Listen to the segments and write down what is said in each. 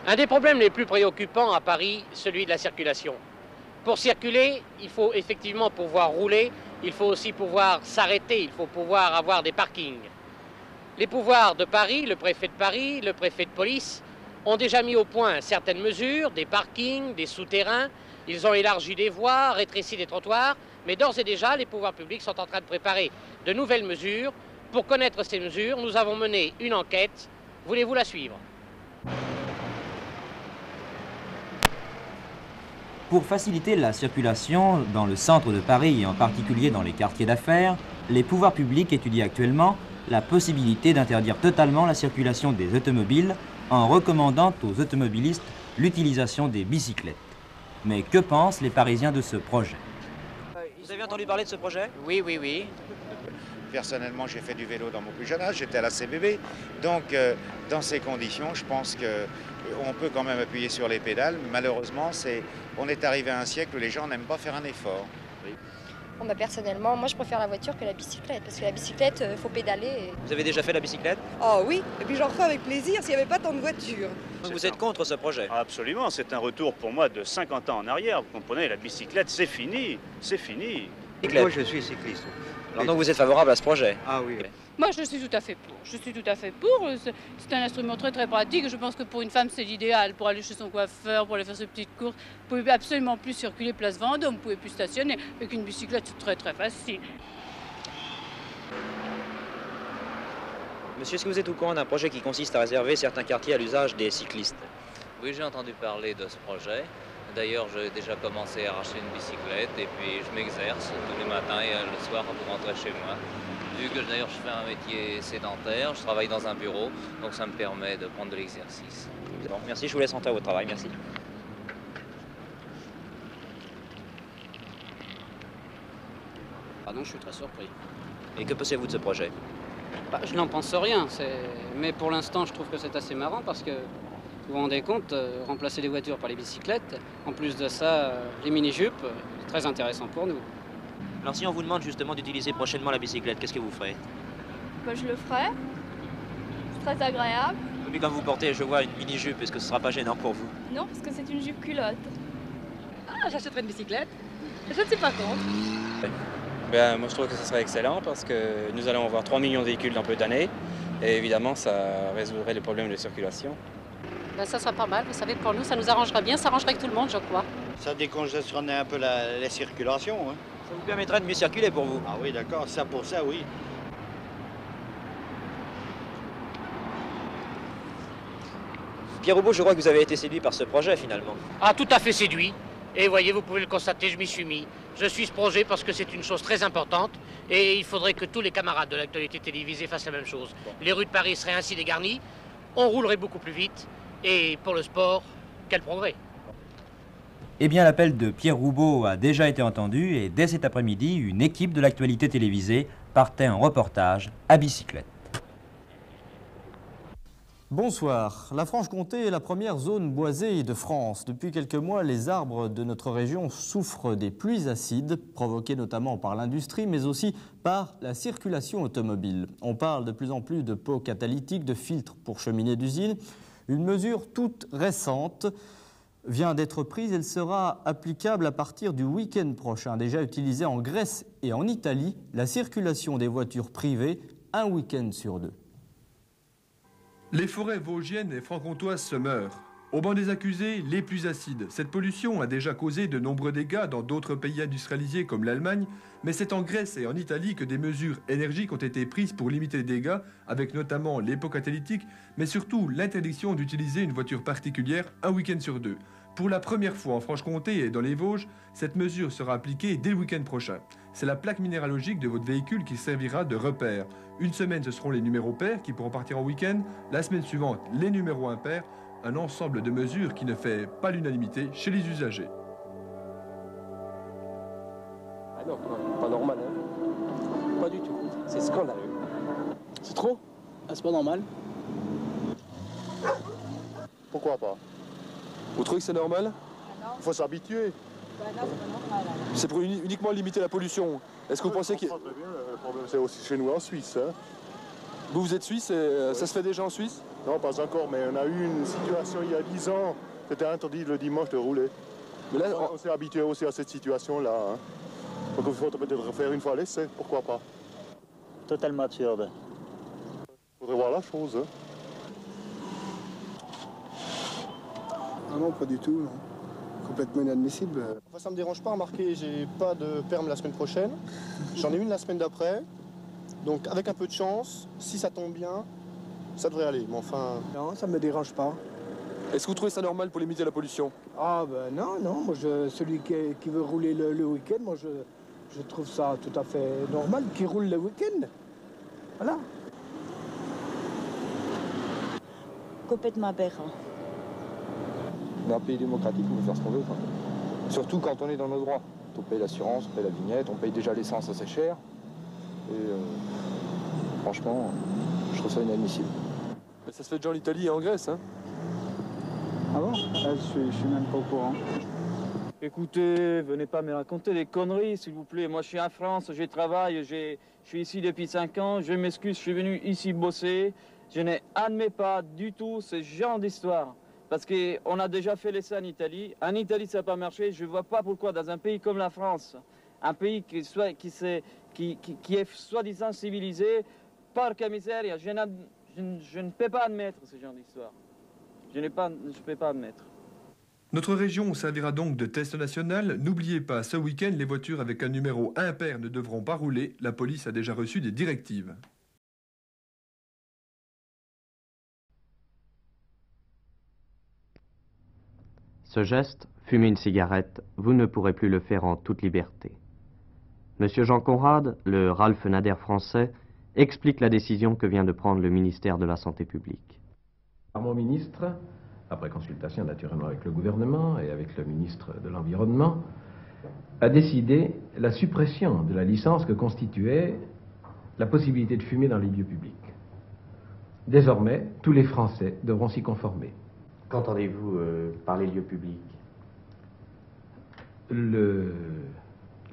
Un des problèmes les plus préoccupants à Paris, celui de la circulation. Pour circuler, il faut effectivement pouvoir rouler, il faut aussi pouvoir s'arrêter, il faut pouvoir avoir des parkings. Les pouvoirs de Paris, le préfet de police, ont déjà mis au point certaines mesures, des parkings, des souterrains, ils ont élargi des voies, rétréci des trottoirs, mais d'ores et déjà, les pouvoirs publics sont en train de préparer de nouvelles mesures. Pour connaître ces mesures, nous avons mené une enquête. Voulez-vous la suivre ? Pour faciliter la circulation dans le centre de Paris et en particulier dans les quartiers d'affaires, les pouvoirs publics étudient actuellement la possibilité d'interdire totalement la circulation des automobiles en recommandant aux automobilistes l'utilisation des bicyclettes. Mais que pensent les Parisiens de ce projet? Vous avez entendu parler de ce projet? Oui. Personnellement, j'ai fait du vélo dans mon plus jeune âge, j'étais à la CBB. Donc, dans ces conditions, je pense qu'on peut quand même appuyer sur les pédales. Malheureusement, on est arrivé à un siècle où les gens n'aiment pas faire un effort. Oui. Bon, personnellement, moi je préfère la voiture que la bicyclette, parce que la bicyclette, il faut pédaler. Vous avez déjà fait la bicyclette? Oh oui, et puis j'en refais avec plaisir s'il n'y avait pas tant de voitures. Donc vous êtes contre ce projet? Absolument, c'est un retour pour moi de 50 ans en arrière. Vous comprenez, la bicyclette, c'est fini, c'est fini. Moi je suis cycliste. Alors donc vous êtes favorable à ce projet? Ah oui. Moi, je suis tout à fait pour. C'est un instrument très très pratique. Je pense que pour une femme, c'est l'idéal pour aller chez son coiffeur, pour aller faire ses petites courses. Vous ne pouvez absolument plus circuler place Vendôme, vous ne pouvez plus stationner. Avec une bicyclette, c'est très très facile. Monsieur, est-ce que vous êtes au courant d'un projet qui consiste à réserver certains quartiers à l'usage des cyclistes? Oui, j'ai entendu parler de ce projet. D'ailleurs, j'ai déjà commencé à arracher une bicyclette et puis je m'exerce tous les matins et le soir pour rentrer chez moi. Vu que d'ailleurs je fais un métier sédentaire, je travaille dans un bureau, donc ça me permet de prendre de l'exercice. Bon, merci, je vous laisse rentrer à votre travail, merci. Pardon, je suis très surpris. Et que pensez-vous de ce projet? Je n'en pense rien, mais pour l'instant je trouve que c'est assez marrant parce que vous vous rendez compte, remplacer les voitures par les bicyclettes, en plus de ça, les mini-jupes, c'est très intéressant pour nous. Alors si on vous demande justement d'utiliser prochainement la bicyclette, qu'est-ce que vous ferez? Je le ferai. C'est très agréable. Et puis quand vous portez, je vois, une mini-jupe, est-ce que ce sera pas gênant pour vous? Non, parce que c'est une jupe culotte. Ah, j'achèterai une bicyclette. Je ne suis pas contre. Moi je trouve que ce serait excellent parce que nous allons avoir 3 millions de véhicules dans peu d'années et évidemment ça résoudrait les problèmes de circulation. Ça serait pas mal, vous savez, pour nous, ça nous arrangerait bien, ça arrangerait avec tout le monde, je crois. Ça décongestionnerait un peu la circulation. Hein. Ça vous permettrait de mieux circuler pour vous? Ah oui, d'accord, ça pour ça, oui. Pierre Roubaud, je crois que vous avez été séduit par ce projet finalement. Ah, tout à fait séduit. Et voyez, vous pouvez le constater, je m'y suis mis. Je suis ce projet parce que c'est une chose très importante et il faudrait que tous les camarades de l'actualité télévisée fassent la même chose. Les rues de Paris seraient ainsi dégarnies, on roulerait beaucoup plus vite et pour le sport, quel progrès. Eh bien, l'appel de Pierre Roubaud a déjà été entendu et dès cet après-midi, une équipe de l'actualité télévisée partait en reportage à bicyclette. Bonsoir. La Franche-Comté est la première zone boisée de France. Depuis quelques mois, les arbres de notre région souffrent des pluies acides, provoquées notamment par l'industrie, mais aussi par la circulation automobile. On parle de plus en plus de pots catalytiques, de filtres pour cheminées d'usine. Une mesure toute récente vient d'être prise. Elle sera applicable à partir du week-end prochain. Déjà utilisée en Grèce et en Italie, la circulation des voitures privées, un week-end sur deux. Les forêts vosgiennes et franc-comtoises se meurent. Au banc des accusés, les plus acides. Cette pollution a déjà causé de nombreux dégâts dans d'autres pays industrialisés comme l'Allemagne, mais c'est en Grèce et en Italie que des mesures énergiques ont été prises pour limiter les dégâts, avec notamment les pots catalytiques, mais surtout l'interdiction d'utiliser une voiture particulière un week-end sur deux. Pour la première fois en Franche-Comté et dans les Vosges, cette mesure sera appliquée dès le week-end prochain. C'est la plaque minéralogique de votre véhicule qui servira de repère. Une semaine, ce seront les numéros pairs qui pourront partir en week-end. La semaine suivante, les numéros impairs. Un ensemble de mesures qui ne fait pas l'unanimité chez les usagers. Ah non, pas normal. Hein. Pas du tout. C'est scandaleux. C'est trop? Ah, c'est pas normal. Pourquoi pas? Vous trouvez que c'est normal? Il faut s'habituer. C'est pour uniquement limiter la pollution. Est-ce que vous pensez que... Le problème, c'est aussi chez nous en Suisse. Hein. Vous êtes suisse et ça se fait déjà en Suisse? Non, pas encore, mais on a eu une situation il y a 10 ans. C'était interdit le dimanche de rouler. Mais là, on s'est habitué aussi à cette situation-là. Hein. Donc il faut peut-être faire une fois l'essai, pourquoi pas. Totalement absurde. Il faudrait voir la chose. Hein. Ah non, pas du tout. Non. Complètement inadmissible. Enfin, ça me dérange pas, remarquez, j'ai pas de perme la semaine prochaine. J'en ai une la semaine d'après. Donc avec un peu de chance, si ça tombe bien, ça devrait aller. Mais enfin... Non, ça me dérange pas. Est-ce que vous trouvez ça normal pour limiter la pollution? Ah ben non, non. Moi, celui qui veut rouler le week-end, moi je trouve ça tout à fait normal qu'il roule le week-end. Voilà. Complètement aberrant. On est un pays démocratique, on peut faire ce qu'on veut. Quoi. Surtout quand on est dans nos droits. On paye l'assurance, on paye la vignette, on paye déjà l'essence assez cher. Et franchement, je trouve ça inadmissible. Mais ça se fait déjà en Italie et en Grèce, hein? Ah bon? Je suis même pas au courant. Écoutez, venez pas me raconter des conneries, s'il vous plaît. Moi, je suis en France, je travaille, je suis ici depuis 5 ans. Je m'excuse, je suis venu ici bosser. Je n'admets pas du tout ce genre d'histoire. Parce qu'on a déjà fait l'essai en Italie. En Italie, ça n'a pas marché. Je ne vois pas pourquoi, dans un pays comme la France, un pays qui est soi-disant civilisé, porca miseria, je ne peux pas admettre ce genre d'histoire. Je ne peux pas admettre. Notre région servira donc de test national. N'oubliez pas, ce week-end, les voitures avec un numéro impair ne devront pas rouler. La police a déjà reçu des directives. Ce geste, fumer une cigarette, vous ne pourrez plus le faire en toute liberté. Monsieur Jean Conrad, le Ralph Nader français, explique la décision que vient de prendre le ministère de la Santé publique. Mon ministre, après consultation naturellement avec le gouvernement et avec le ministre de l'Environnement, a décidé la suppression de la licence que constituait la possibilité de fumer dans les lieux publics. Désormais, tous les Français devront s'y conformer. Qu'entendez-vous par les lieux publics?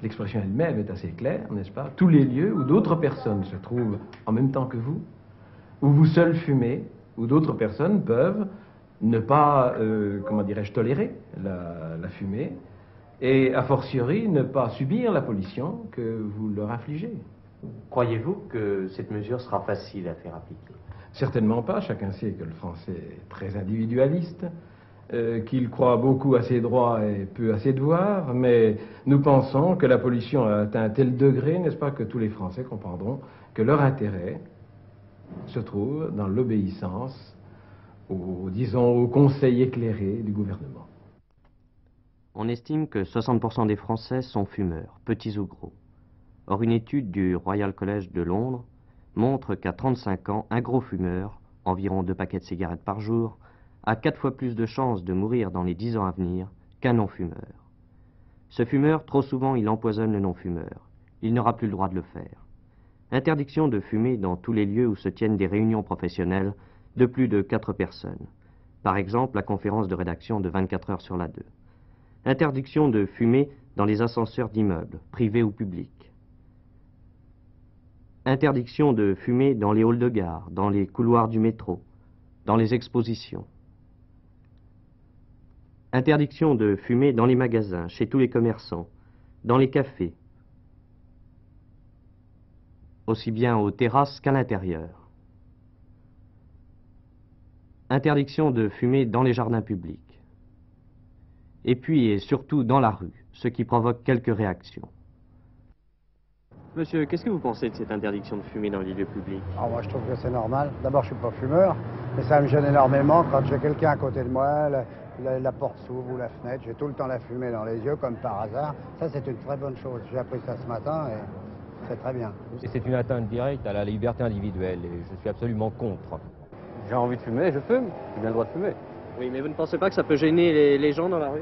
L'expression elle-même est assez claire, n'est-ce pas? Tous les lieux où d'autres personnes se trouvent en même temps que vous, où vous seul fumez, où d'autres personnes peuvent ne pas, comment dirais-je, tolérer la fumée, et a fortiori ne pas subir la pollution que vous leur infligez. Croyez-vous que cette mesure sera facile à faire appliquer? Certainement pas. Chacun sait que le français est très individualiste, qu'il croit beaucoup à ses droits et peu à ses devoirs, mais nous pensons que la pollution a atteint un tel degré, n'est-ce pas, que tous les Français comprendront que leur intérêt se trouve dans l'obéissance au conseil éclairé du gouvernement. On estime que 60% des Français sont fumeurs, petits ou gros. Or, une étude du Royal College de Londres montre qu'à 35 ans, un gros fumeur, environ 2 paquets de cigarettes par jour, a 4 fois plus de chances de mourir dans les 10 ans à venir qu'un non-fumeur. Ce fumeur, trop souvent, il empoisonne le non-fumeur. Il n'aura plus le droit de le faire. Interdiction de fumer dans tous les lieux où se tiennent des réunions professionnelles de plus de 4 personnes. Par exemple, la conférence de rédaction de 24 heures sur la 2. Interdiction de fumer dans les ascenseurs d'immeubles, privés ou publics. Interdiction de fumer dans les halls de gare, dans les couloirs du métro, dans les expositions. Interdiction de fumer dans les magasins, chez tous les commerçants, dans les cafés, aussi bien aux terrasses qu'à l'intérieur. Interdiction de fumer dans les jardins publics. Et puis et surtout dans la rue, ce qui provoque quelques réactions. Monsieur, qu'est-ce que vous pensez de cette interdiction de fumer dans les lieux publics? Moi, je trouve que c'est normal. D'abord, je ne suis pas fumeur, mais ça me gêne énormément quand j'ai quelqu'un à côté de moi, la porte s'ouvre ou la fenêtre, j'ai tout le temps la fumée dans les yeux, comme par hasard. Ça, c'est une très bonne chose. J'ai appris ça ce matin et c'est très bien. Et c'est une atteinte directe à la liberté individuelle et je suis absolument contre. J'ai envie de fumer, je fume. J'ai bien le droit de fumer. Oui, mais vous ne pensez pas que ça peut gêner les gens dans la rue?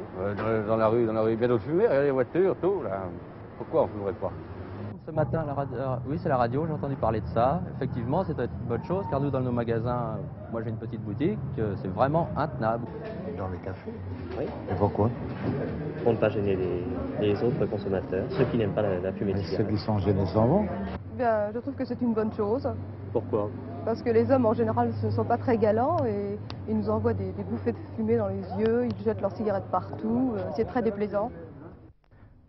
Dans la rue, il y a bien d'autres fumées, regardez les voitures, tout. Là. Pourquoi on ne fumerait pas? Ce matin, oui, c'est la radio, j'ai entendu parler de ça. Effectivement, c'est une bonne chose, car nous, dans nos magasins, moi j'ai une petite boutique, c'est vraiment intenable. cigarette dans les cafés. Oui. Et pourquoi? Pour ne pas gêner les autres consommateurs, ceux qui n'aiment pas la fumée de cigarette. Ceux qui sont gênés s'en vont. Bien, je trouve que c'est une bonne chose. Pourquoi? Parce que les hommes, en général, ne sont pas très galants et ils nous envoient des bouffées de fumée dans les yeux, ils jettent leurs cigarettes partout, c'est très déplaisant.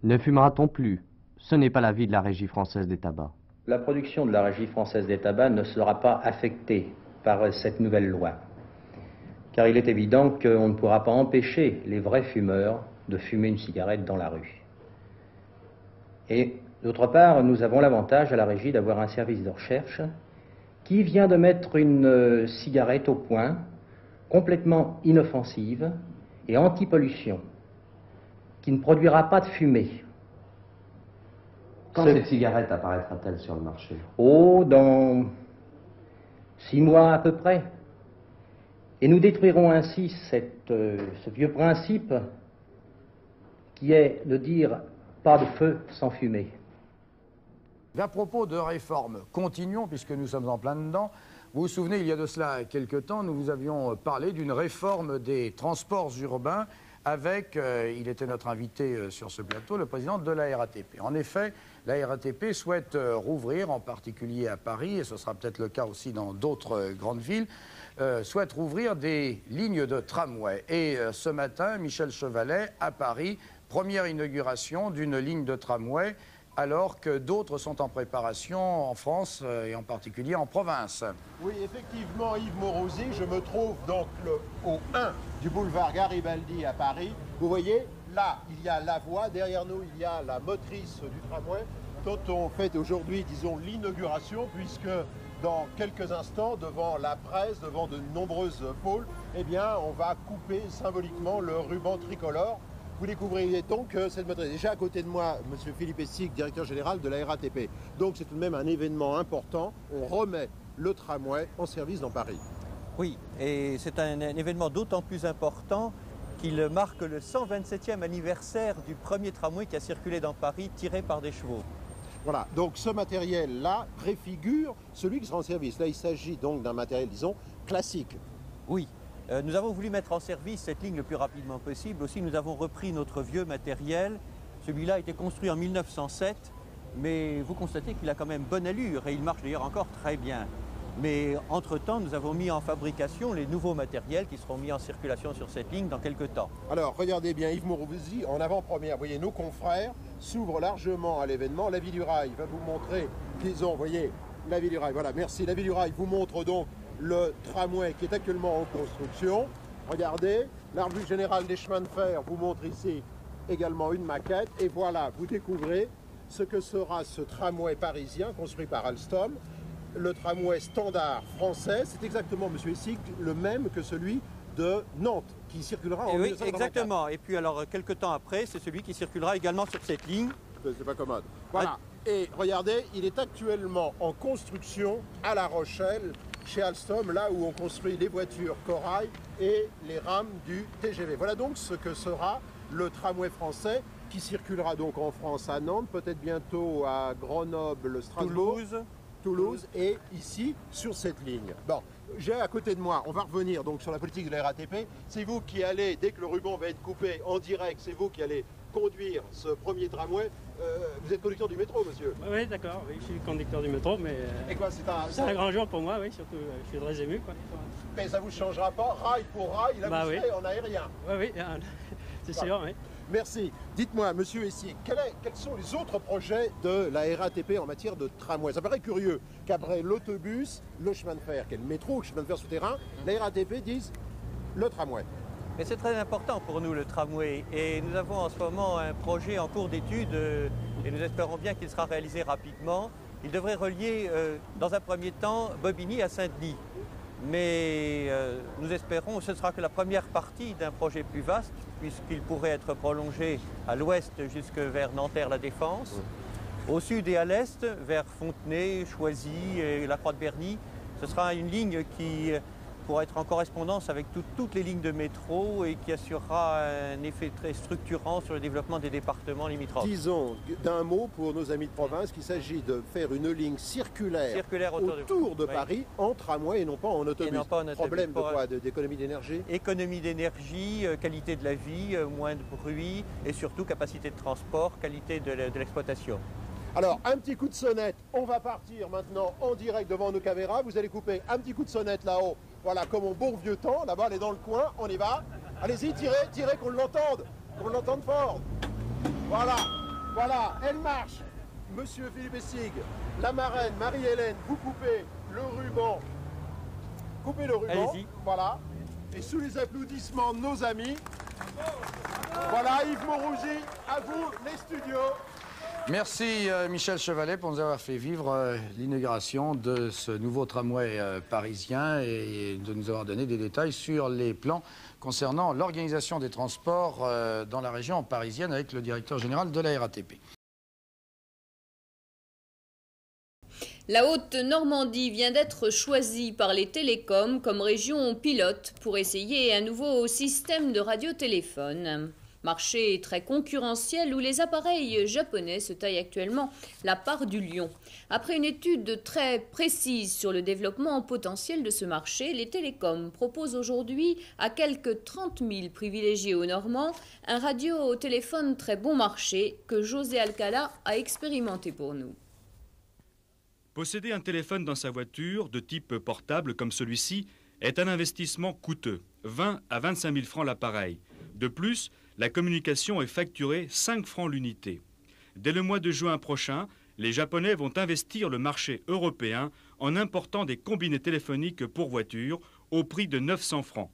Ne fumera-t-on plus? Ce n'est pas l'avis de la Régie française des tabacs. La production de la Régie française des tabacs ne sera pas affectée par cette nouvelle loi. Car il est évident qu'on ne pourra pas empêcher les vrais fumeurs de fumer une cigarette dans la rue. Et d'autre part, nous avons l'avantage à la Régie d'avoir un service de recherche qui vient de mettre une cigarette au point, complètement inoffensive et anti-pollution, qui ne produira pas de fumée. Quand cette cigarette apparaîtra-t-elle sur le marché? Oh, dans 6 mois à peu près. Et nous détruirons ainsi ce vieux principe qui est de dire pas de feu sans fumée. À propos de réforme, continuons puisque nous sommes en plein dedans. Vous vous souvenez, il y a de cela quelques temps, nous vous avions parlé d'une réforme des transports urbains avec, il était notre invité sur ce plateau, le président de la RATP. En effet, la RATP souhaite rouvrir, en particulier à Paris, et ce sera peut-être le cas aussi dans d'autres grandes villes, souhaite rouvrir des lignes de tramway. Et ce matin, Michel Chevalet, à Paris, première inauguration d'une ligne de tramway, alors que d'autres sont en préparation en France et en particulier en province. Oui, effectivement, Yves Morosi, je me trouve donc au 1 du boulevard Garibaldi à Paris. Vous voyez, là, il y a la voie, derrière nous, il y a la motrice du tramway, dont on fait aujourd'hui, disons, l'inauguration, puisque dans quelques instants, devant la presse, devant de nombreuses pôles, eh bien, on va couper symboliquement le ruban tricolore. Vous découvrez donc cette motrice. Déjà à côté de moi, M. Philippe Essic, directeur général de la RATP. Donc c'est tout de même un événement important. On remet le tramway en service dans Paris. Oui, et c'est un événement d'autant plus important qu'il marque le 127e anniversaire du premier tramway qui a circulé dans Paris, tiré par des chevaux. Voilà, donc ce matériel-là préfigure celui qui sera en service. Là, il s'agit donc d'un matériel, disons, classique. Oui. Nous avons voulu mettre en service cette ligne le plus rapidement possible. Aussi, nous avons repris notre vieux matériel. Celui-là a été construit en 1907, mais vous constatez qu'il a quand même bonne allure et il marche d'ailleurs encore très bien. Mais entre-temps, nous avons mis en fabrication les nouveaux matériels qui seront mis en circulation sur cette ligne dans quelques temps. Alors, regardez bien, Yves Morosi, en avant-première, vous voyez, nos confrères s'ouvrent largement à l'événement. La Vie du Rail va vous montrer qu'ils ont, vous voyez, la Vie du Rail, voilà, merci. La Vie du Rail vous montre donc le tramway qui est actuellement en construction. Regardez, l'arbitre général des chemins de fer vous montre ici également une maquette. Et voilà, vous découvrez ce que sera ce tramway parisien construit par Alstom. Le tramway standard français, c'est exactement, monsieur Essic, le même que celui de Nantes, qui circulera en 1924. Exactement. Et puis alors, quelques temps après, c'est celui qui circulera également sur cette ligne. C'est pas commode. Voilà. Et regardez, il est actuellement en construction à La Rochelle, chez Alstom, là où on construit les voitures Corail et les rames du TGV. Voilà donc ce que sera le tramway français qui circulera donc en France à Nantes, peut-être bientôt à Grenoble, Strasbourg, Toulouse et ici sur cette ligne. Bon, j'ai à côté de moi, on va revenir donc sur la politique de la RATP. C'est vous qui allez, dès que le ruban va être coupé en direct, c'est vous qui allez conduire ce premier tramway. Vous êtes conducteur du métro, monsieur? Oui, d'accord, oui, je suis conducteur du métro, mais c'est un grand jour pour moi, oui, surtout, je suis très ému. Quoi. Mais ça ne vous changera pas, rail pour rail, là vous serez en aérien. Oui, c'est sûr, oui. Merci. Dites-moi, monsieur Essic, quels sont les autres projets de la RATP en matière de tramway? Ça paraît curieux qu'après l'autobus, le chemin de fer, qui est le métro, le chemin de fer souterrain, la RATP dise le tramway. Mais c'est très important pour nous, le tramway. Et nous avons en ce moment un projet en cours d'étude et nous espérons bien qu'il sera réalisé rapidement. Il devrait relier, dans un premier temps, Bobigny à Saint-Denis. Mais nous espérons que ce ne sera que la première partie d'un projet plus vaste, puisqu'il pourrait être prolongé à l'ouest jusque vers Nanterre-la-Défense, au sud et à l'est, vers Fontenay, Choisy et la Croix-de-Berny. Ce sera une ligne qui pourra être en correspondance avec toutes les lignes de métro et qui assurera un effet très structurant sur le développement des départements limitrophes. Disons d'un mot pour nos amis de province qu'il s'agit de faire une ligne circulaire autour de Paris en tramway et non pas en autobus. Problème de quoi? D'économie d'énergie? Économie d'énergie, qualité de la vie, moins de bruit et surtout capacité de transport, qualité de l'exploitation. Alors, un petit coup de sonnette, on va partir maintenant en direct devant nos caméras. Vous allez couper un petit coup de sonnette là-haut, voilà, comme au bon vieux temps. Là-bas, elle est dans le coin, on y va. Allez-y, tirez, qu'on l'entende fort. Voilà, voilà, elle marche. Monsieur Philippe Essig, la marraine, Marie-Hélène, vous coupez le ruban. Coupez le ruban, voilà. Et sous les applaudissements de nos amis, voilà Yves Montrougy, à vous les studios. Merci Michel Chevalet pour nous avoir fait vivre l'inauguration de ce nouveau tramway parisien et de nous avoir donné des détails sur les plans concernant l'organisation des transports dans la région parisienne avec le directeur général de la RATP. La Haute-Normandie vient d'être choisie par les télécoms comme région pilote pour essayer un nouveau système de radiotéléphone. Marché très concurrentiel où les appareils japonais se taillent actuellement la part du lion. Après une étude très précise sur le développement potentiel de ce marché, les télécoms proposent aujourd'hui à quelques 30 000 privilégiés aux Normands un radio-téléphone très bon marché que José Alcala a expérimenté pour nous. Posséder un téléphone dans sa voiture de type portable comme celui-ci est un investissement coûteux, 20 à 25 000 francs l'appareil. De plus, la communication est facturée 5 francs l'unité. Dès le mois de juin prochain, les Japonais vont investir le marché européen en important des combinés téléphoniques pour voiture au prix de 900 francs.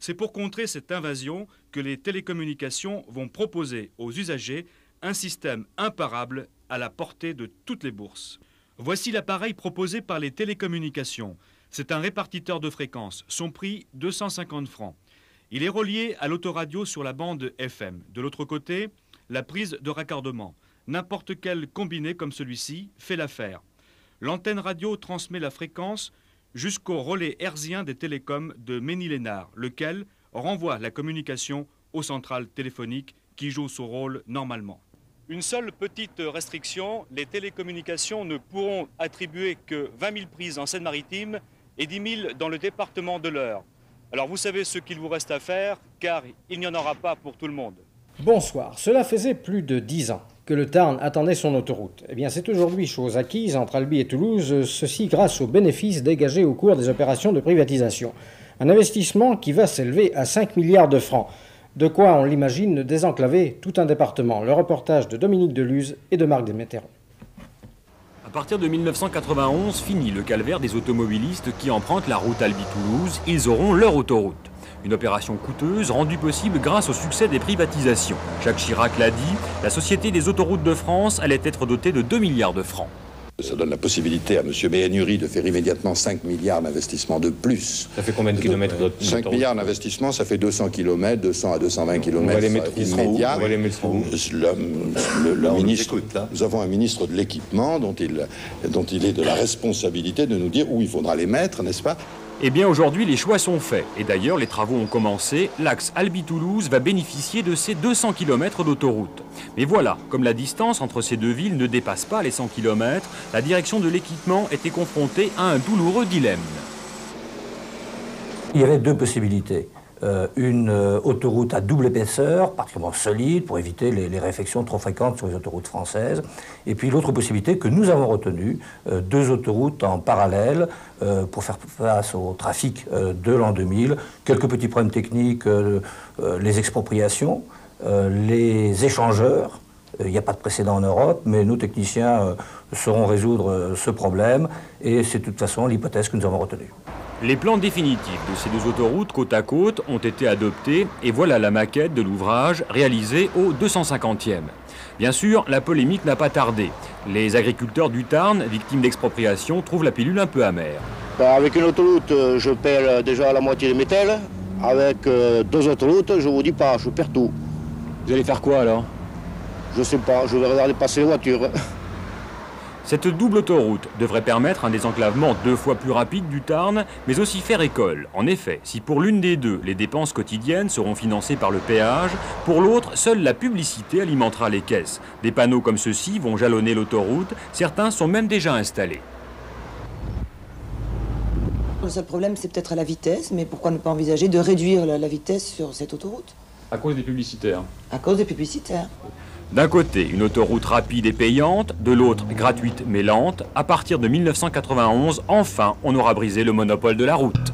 C'est pour contrer cette invasion que les télécommunications vont proposer aux usagers un système imparable à la portée de toutes les bourses. Voici l'appareil proposé par les télécommunications. C'est un répartiteur de fréquences. Son prix, 250 francs. Il est relié à l'autoradio sur la bande FM. De l'autre côté, la prise de raccordement. N'importe quel combiné comme celui-ci fait l'affaire. L'antenne radio transmet la fréquence jusqu'au relais hertzien des télécoms de Ménil-Lénard, lequel renvoie la communication aux centrales téléphoniques qui jouent son rôle normalement. Une seule petite restriction, les télécommunications ne pourront attribuer que 20 000 prises en Seine-Maritime et 10 000 dans le département de l'Eure. Alors vous savez ce qu'il vous reste à faire, car il n'y en aura pas pour tout le monde. Bonsoir. Cela faisait plus de 10 ans que le Tarn attendait son autoroute. Eh bien, c'est aujourd'hui chose acquise entre Albi et Toulouse, ceci grâce aux bénéfices dégagés au cours des opérations de privatisation. Un investissement qui va s'élever à 5 milliards de francs. De quoi, on l'imagine, désenclaver tout un département. Le reportage de Dominique Deluse et de Marc Desméteron. À partir de 1991, fini le calvaire des automobilistes qui empruntent la route Albi-Toulouse. Ils auront leur autoroute. Une opération coûteuse rendue possible grâce au succès des privatisations. Jacques Chirac l'a dit, la Société des autoroutes de France allait être dotée de 2 milliards de francs. Ça donne la possibilité à M. Béhénuri de faire immédiatement 5 milliards d'investissements de plus. Ça fait combien de kilomètres 5 milliards d'investissements, ça fait 200 kilomètres, 200 à 220 kilomètres. On va les mettre immédiats. On va les mettre où? Le ministre, nous avons un ministre de l'équipement dont il est de la responsabilité de nous dire où il faudra les mettre, n'est-ce pas? Eh bien aujourd'hui les choix sont faits et d'ailleurs les travaux ont commencé, l'axe Albi-Toulouse va bénéficier de ces 200 km d'autoroute. Mais voilà, comme la distance entre ces deux villes ne dépasse pas les 100 km, la direction de l'équipement était confrontée à un douloureux dilemme. Il y avait deux possibilités. Une autoroute à double épaisseur, particulièrement solide, pour éviter les réfections trop fréquentes sur les autoroutes françaises. Et puis l'autre possibilité que nous avons retenue, deux autoroutes en parallèle pour faire face au trafic de l'an 2000. Quelques petits problèmes techniques, les expropriations, les échangeurs. Il n'y a pas de précédent en Europe, mais nos techniciens sauront résoudre ce problème. Et c'est de toute façon l'hypothèse que nous avons retenue. Les plans définitifs de ces deux autoroutes côte à côte ont été adoptés et voilà la maquette de l'ouvrage réalisé au 250e. Bien sûr, la polémique n'a pas tardé. Les agriculteurs du Tarn, victimes d'expropriation, trouvent la pilule un peu amère. Avec une autoroute, je perds déjà la moitié de mes tels. Avec deux autoroutes, je vous dis pas, je perds tout. Vous allez faire quoi alors? Je sais pas, je vais regarder passer les voitures. Cette double autoroute devrait permettre un désenclavement 2 fois plus rapide du Tarn, mais aussi faire école. En effet, si pour l'une des deux, les dépenses quotidiennes seront financées par le péage, pour l'autre, seule la publicité alimentera les caisses. Des panneaux comme ceux-ci vont jalonner l'autoroute, certains sont même déjà installés. Le seul problème, c'est peut-être à la vitesse, mais pourquoi ne pas envisager de réduire la vitesse sur cette autoroute? À cause des publicitaires. À cause des publicitaires. D'un côté, une autoroute rapide et payante, de l'autre, gratuite mais lente. À partir de 1991, enfin, on aura brisé le monopole de la route.